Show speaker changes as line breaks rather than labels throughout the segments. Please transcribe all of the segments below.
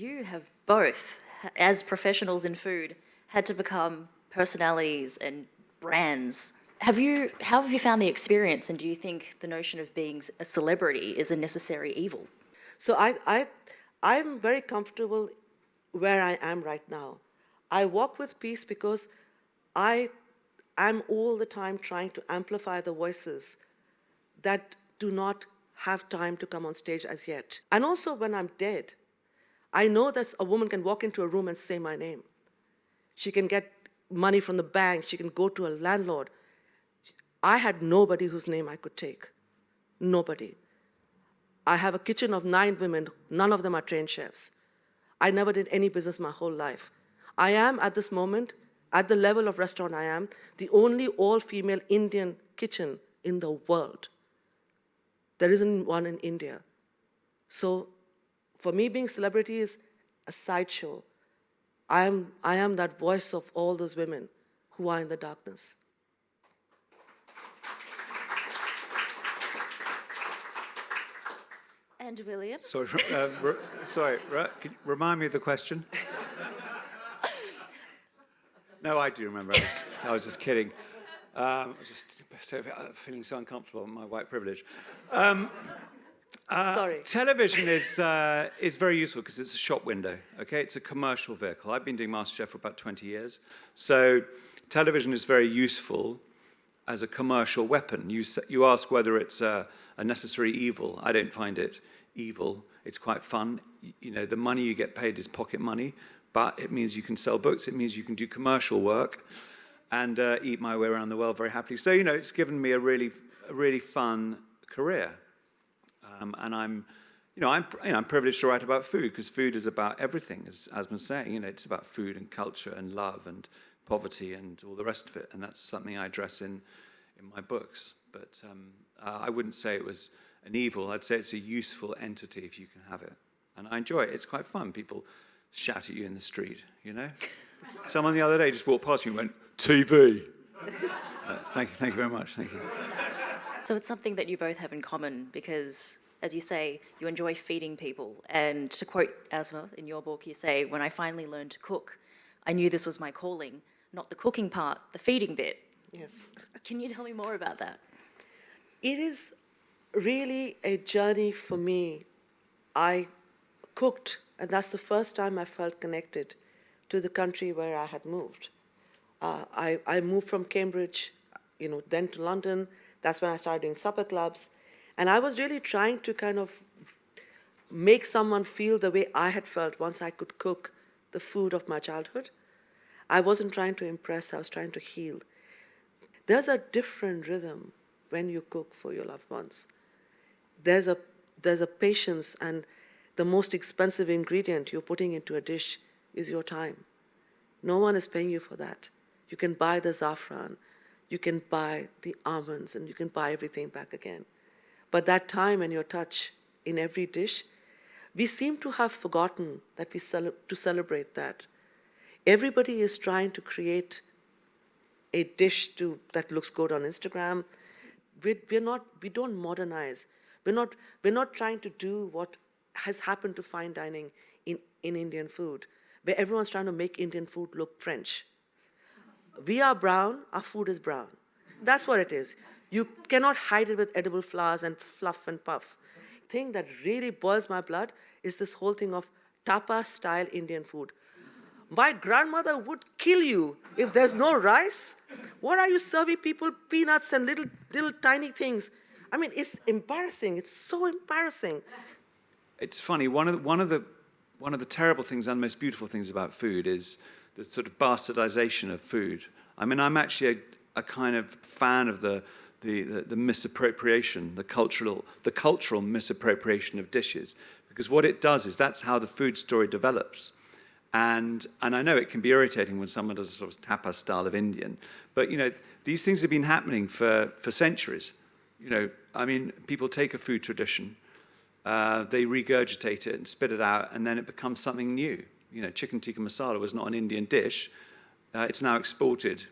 you have both, as professionals in food, had to become personalities and brands. How have you found the experience, and do you think the notion of being a celebrity is a necessary evil?
So I'm very comfortable where I am right now. I walk with peace because I'm all the time trying to amplify the voices that do not have time to come on stage as yet. And also when I'm dead, I know that a woman can walk into a room and say my name. She can get money from the bank, she can go to a landlord. I had nobody whose name I could take. Nobody. I have a kitchen of 9 women, none of them are trained chefs. I never did any business my whole life. I am, at this moment, at the level of restaurant I am, the only all-female Indian kitchen in the world. There isn't one in India. So for me, being celebrity is a sideshow. I am that voice of all those women who are in the darkness.
And William?
Sorry, can you remind me of the question? No, I do remember. I was just kidding. I was just feeling so uncomfortable with my white privilege.
Sorry.
Television is very useful because it's a shop window, okay? It's a commercial vehicle. I've been doing MasterChef for about 20 years. So television is very useful as a commercial weapon. You ask whether it's a necessary evil. I don't find it evil. It's quite fun. You know, the money you get paid is pocket money, but it means you can sell books. It means you can do commercial work and eat my way around the world very happily. So, you know, it's given me a really fun career. And I'm privileged to write about food because food is about everything, as Asma's saying. You know, it's about food and culture and love and poverty and all the rest of it. And that's something I address in my books. But I wouldn't say it was an evil. I'd say it's a useful entity if you can have it. And I enjoy it. It's quite fun. People shout at you in the street, you know? Someone the other day just walked past me and went, TV. Thank you very much. Thank you.
So it's something that you both have in common because, as you say, you enjoy feeding people. And to quote Asma, in your book, you say, when I finally learned to cook, I knew this was my calling, not the cooking part, the feeding bit.
Yes.
Can you tell me more about that?
It is really a journey for me. I cooked, and that's the first time I felt connected to the country where I had moved. I moved from Cambridge, then to London. That's when I started doing supper clubs. And I was really trying to kind of make someone feel the way I had felt once I could cook the food of my childhood. I wasn't trying to impress, I was trying to heal. There's a different rhythm when you cook for your loved ones. There's a patience, and the most expensive ingredient you're putting into a dish is your time. No one is paying you for that. You can buy the saffron, you can buy the almonds, and you can buy everything back again. But that time and your touch in every dish, we seem to have forgotten that to celebrate that. Everybody is trying to create a dish that looks good on Instagram. We don't modernize. We're not trying to do what has happened to fine dining in Indian food, where everyone's trying to make Indian food look French. We are brown, our food is brown. That's what it is. You cannot hide it with edible flowers and fluff and puff. The thing that really boils my blood is this whole thing of tapas-style Indian food. My grandmother would kill you if there's no rice. What are you serving people? Peanuts and little tiny things. I mean, it's embarrassing. It's so embarrassing.
It's funny. One of the terrible things and most beautiful things about food is the sort of bastardization of food. I mean, I'm actually a kind of fan of the misappropriation, the cultural misappropriation of dishes, because what it does is that's how the food story develops. And I know it can be irritating when someone does a sort of tapas style of Indian, but these things have been happening for centuries. I mean, people take a food tradition, they regurgitate it and spit it out, and then it becomes something new. Chicken tikka masala was not an Indian dish. It's now exported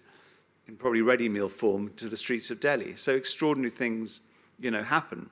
in probably ready meal form to the streets of Delhi. So extraordinary things, happen.